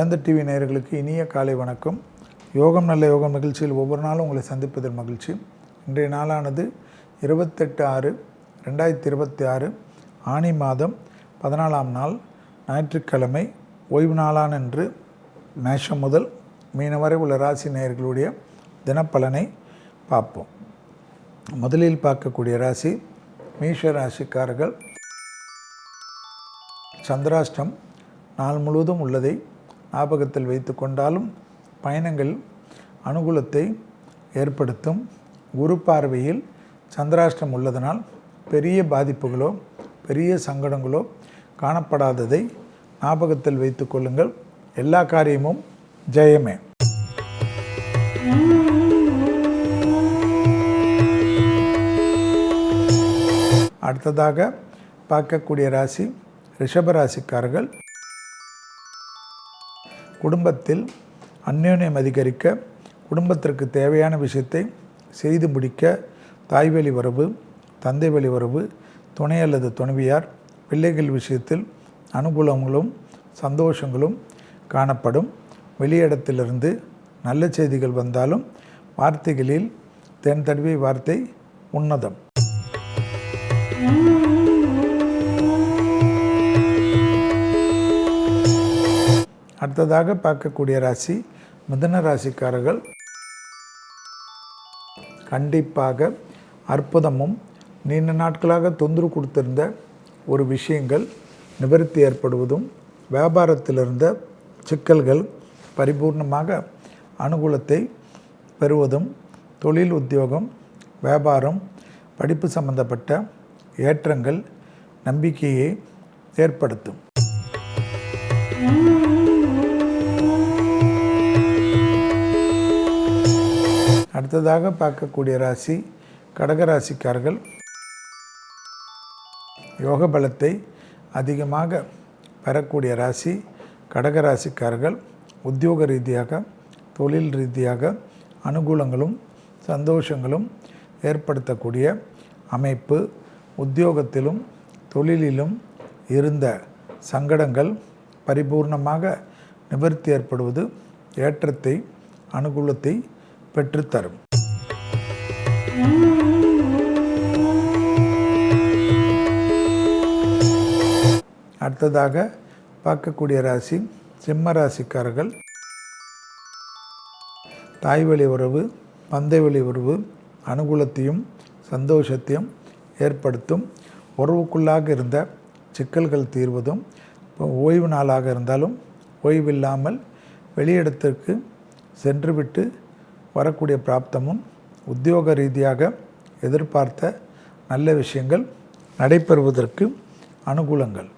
வேந்தர் டிவி நேயர்களுக்கு இனிய காலை வணக்கம். யோகம் நல்ல யோகம் நிகழ்ச்சியில் ஒவ்வொரு நாளும் உங்களை சந்திப்பதில் மகிழ்ச்சி. இன்றைய நாளானது 28/6/2026 ஆனி மாதம் 14ஆம் நாள் ஞாயிற்றுக்கிழமை ஓய்வு நாளான என்று மேஷம் முதல் மீனம் வரை உள்ள ராசி நேயர்களுடைய தினப்பலனை பார்ப்போம். முதலில் பார்க்கக்கூடிய ராசி மேஷ ராசிக்காரர்கள். சந்திராஷ்டம் நாள் முழுவதும் உள்ளதை ஞாபகத்தில் வைத்து கொண்டாலும் பயணங்கள் அனுகூலத்தை ஏற்படுத்தும். குரு பார்வையில் சந்திராஷ்டம் உள்ளதனால் பெரிய பாதிப்புகளோ பெரிய சங்கடங்களோ காணப்படாததை ஞாபகத்தில் வைத்து கொள்ளுங்கள். எல்லா காரியமும் ஜெயமே. அடுத்ததாக பார்க்கக்கூடிய ராசி ரிஷபராசிக்காரர்கள். குடும்பத்தில் அந்யோன்யம் அதிகரிக்க, குடும்பத்திற்கு தேவையான விஷயத்தை செய்து முடிக்க தாய் வழி உறவு, தந்தை வழி உறவு, துணை அல்லது துணைவியார், பிள்ளைகள் விஷயத்தில் அனுகூலங்களும் சந்தோஷங்களும் காணப்படும். வெளியிடத்திலிருந்து நல்ல செய்திகள் வந்தாலும் வார்த்தைகளில் தென் தடவை வார்த்தை உன்னதம். அடுத்ததாக பார்க்கக்கூடிய ராசி மிதுன ராசிக்காரர்கள். கண்டிப்பாக அற்புதமும் நீண்ட நாட்களாக தொந்தரவு கொடுத்திருந்த ஒரு விஷயங்கள் நிவர்த்தி ஏற்படுவதும், வியாபாரத்தில் இருந்த சிக்கல்கள் பரிபூர்ணமாக அனுகூலத்தை பெறுவதும், தொழில் உத்தியோகம் வியாபாரம் படிப்பு சம்பந்தப்பட்ட ஏற்றங்கள் நம்பிக்கையை ஏற்படுத்தும். அடுத்ததாக பார்க்கக்கூடிய ராசி கடகராசிக்காரர்கள். யோக பலத்தை அதிகமாக பெறக்கூடிய ராசி கடகராசிக்காரர்கள். உத்தியோக ரீதியாக தொழில் ரீதியாக அனுகூலங்களும் சந்தோஷங்களும் ஏற்படுத்தக்கூடிய அமைப்பு. உத்தியோகத்திலும் தொழிலிலும் இருந்த சங்கடங்கள் பரிபூர்ணமாக நிவர்த்தி ஏற்படுவது ஏற்றத்தை அனுகூலத்தை பெற்றுத்தரும். அடுத்ததாக பார்க்கக்கூடிய ராசி சிம்ம ராசிக்காரர்கள். தாய் வழி உறவு, தந்தை வழி உறவு அனுகூலத்தையும் சந்தோஷத்தையும் ஏற்படுத்தும். உறவுக்குள்ளாக இருந்த சிக்கல்கள் தீர்வதும், இப்போ ஓய்வு நாளாக இருந்தாலும் ஓய்வில்லாமல் வெளியிடத்திற்கு சென்றுவிட்டு வரக்கூடிய பிராப்தமும், உத்தியோக ரீதியாக எதிர்பார்த்த நல்ல விஷயங்கள் நடைபெறுவதற்கு அனுகூலங்கள்.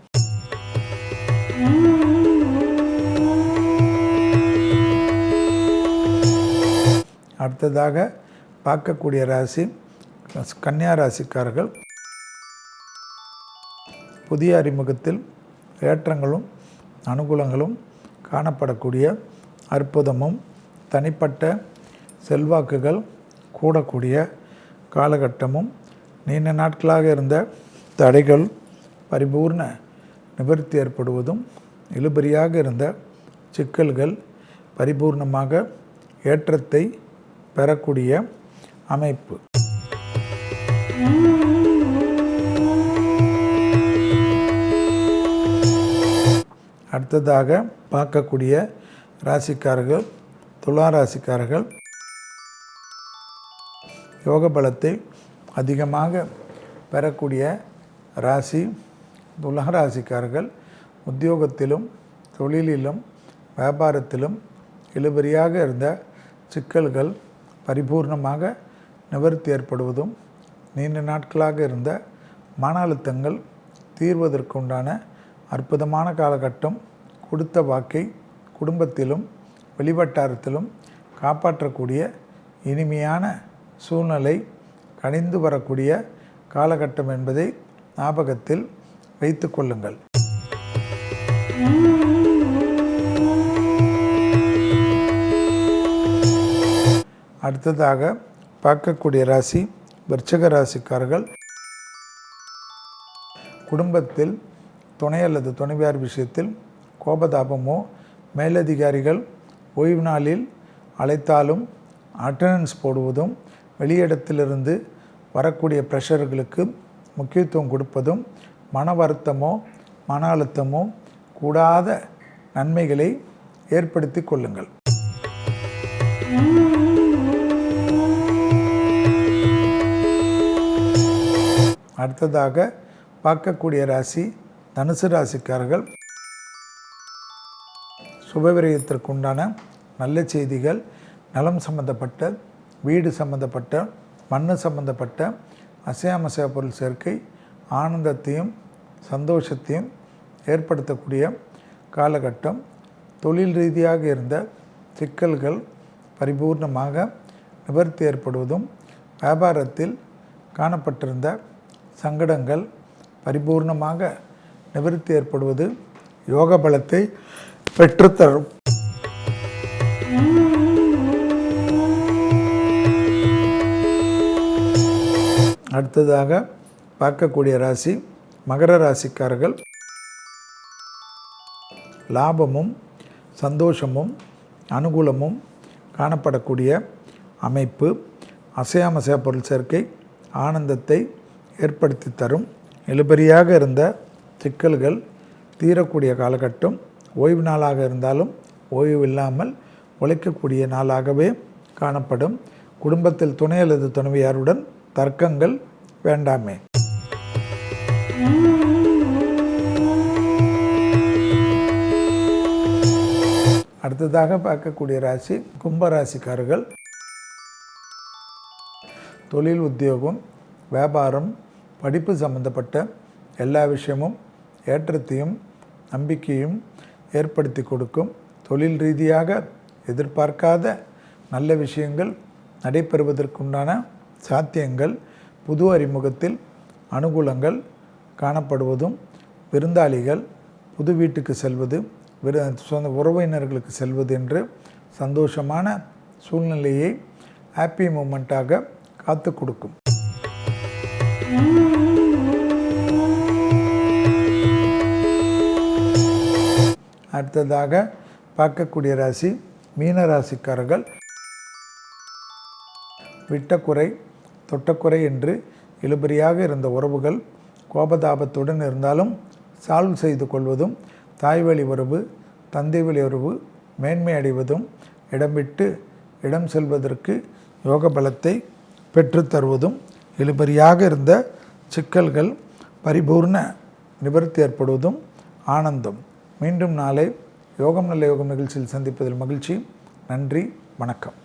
அடுத்ததாக பார்க்கக்கூடிய ராசி கன்னியா ராசிக்காரர்கள். புதிய அறிமுகத்தில் ஏற்றங்களும் அனுகூலங்களும் காணப்படக்கூடிய அற்புதமும், தனிப்பட்ட செல்வாக்குகள் கூடக்கூடிய காலகட்டமும், நீண்ட நாட்களாக இருந்த தடைகள் பரிபூர்ண நிவர்த்தி ஏற்படுவதும், இழுபறியாக இருந்த சிக்கல்கள் பரிபூர்ணமாக ஏற்றத்தை பெறக்கூடிய அமைப்பு. அடுத்ததாக பார்க்கக்கூடிய ராசிக்காரர்கள் துலா ராசிக்காரர்கள். யோக பலத்தை அதிகமாக பெறக்கூடிய ராசி துலா ராசிக்காரர்கள். உத்தியோகத்திலும் தொழிலிலும் வியாபாரத்திலும் இழுபறியாக இருந்த சிக்கல்கள் பரிபூர்ணமாக நிவர்த்தி ஏற்படுவதும், நீண்ட நாட்களாக இருந்த மன அழுத்தங்கள் தீர்வதற்குண்டான அற்புதமான காலகட்டம். கொடுத்த வாக்கை குடும்பத்திலும் வெளிவட்டாரத்திலும் காப்பாற்றக்கூடிய இனிமையான சூழ்நிலை கணிந்து வரக்கூடிய காலகட்டம் என்பதை ஞாபகத்தில் வைத்து கொள்ளுங்கள். அடுத்ததாக பார்க்கக்கூடிய ராசி விருச்சிக ராசிக்காரர்கள். குடும்பத்தில் துணை அல்லது துணைவியார் விஷயத்தில் கோபதாபமோ மேலதிகாரிகள் ஓய்வு நாளில் அழைத்தாலும் அட்டெண்டன்ஸ் போடுவதும், வெளியிடத்திலிருந்து வரக்கூடிய ப்ரெஷர்களுக்கு முக்கியத்துவம் கொடுப்பதும், மன வருத்தமோ மன அழுத்தமோ கூடாத நன்மைகளை ஏற்படுத்தி கொள்ளுங்கள். அடுத்ததாக பார்க்கக்கூடிய ராசி தனுசு ராசிக்காரர்கள். சுபவிரயத்திற்குண்டான நல்ல செய்திகள், நலம் சம்பந்தப்பட்ட, வீடு சம்பந்தப்பட்ட, மண் சம்பந்தப்பட்ட அசையாமசையா பொருள் சேர்க்கை ஆனந்தத்தையும் சந்தோஷத்தையும் ஏற்படுத்தக்கூடிய காலகட்டம். தொழில் ரீதியாக இருந்த சிக்கல்கள் பரிபூர்ணமாக நிவர்த்தி ஏற்படுவதும், வியாபாரத்தில் காணப்பட்டிருந்த சங்கடங்கள் பரிபூர்ணமாக நிவர்த்தி ஏற்படுவது யோக பலத்தை பெற்றுத்தரும். அடுத்ததாக பார்க்கக்கூடிய ராசி மகர ராசிக்காரர்கள். லாபமும் சந்தோஷமும் அனுகூலமும் காணப்படக்கூடிய அமைப்பு. அசையாமசையா பொருள் சேர்க்கை ஆனந்தத்தை ஏற்படுத்தி தரும். இழுபறியாக இருந்த சிக்கல்கள் தீரக்கூடிய காலகட்டம். ஓய்வு நாளாக இருந்தாலும் ஓய்வு இல்லாமல் உழைக்கக்கூடிய நாளாகவே காணப்படும். குடும்பத்தில் துணை அல்லது துணைவியாருடன் தர்க்கங்கள் வேண்டாமே. அடுத்ததாக பார்க்கக்கூடிய ராசி கும்பராசிக்காரர்கள். தொழில், உத்தியோகம், வியாபாரம், படிப்பு சம்பந்தப்பட்ட எல்லா விஷயமும் ஏற்றத்தையும் நம்பிக்கையும் ஏற்படுத்தி கொடுக்கும். தொழில் ரீதியாக எதிர்பார்க்காத நல்ல விஷயங்கள் நடைபெறுவதற்குண்டான சாத்தியங்கள், புது அறிமுகத்தில் அனுகூலங்கள் காணப்படுவதும், விருந்தாளிகள் புது வீட்டுக்கு செல்வது, சொந்த உறவினர்களுக்கு செல்வது என்று சந்தோஷமான சூழ்நிலையை ஹாப்பி மூமெண்ட்டாக காத்து கொடுக்கும். அடுத்ததாக பார்க்கக்கூடிய ராசி மீன ராசிக்காரர்கள். விட்டக்குறை தொட்டக்குறை என்று இழுபறியாக இருந்த உறவுகள் கோபதாபத்துடன் இருந்தாலும் சால்வ் செய்து கொள்வதும், தாய்வழி உறவு, தந்தை வழி உறவு மேன்மை அடைவதும், இடம் விட்டு இடம் செல்வதற்கு யோக பலத்தை பெற்றுத்தருவதும், இழுபறியாக இருந்த சிக்கல்கள் பரிபூர்ண நிவர்த்தி ஏற்படுவதும் ஆனந்தம். மீண்டும் நாளை யோகம் நல்ல யோகம் நிகழ்ச்சியில் சந்திப்பதில் மகிழ்ச்சி. நன்றி, வணக்கம்.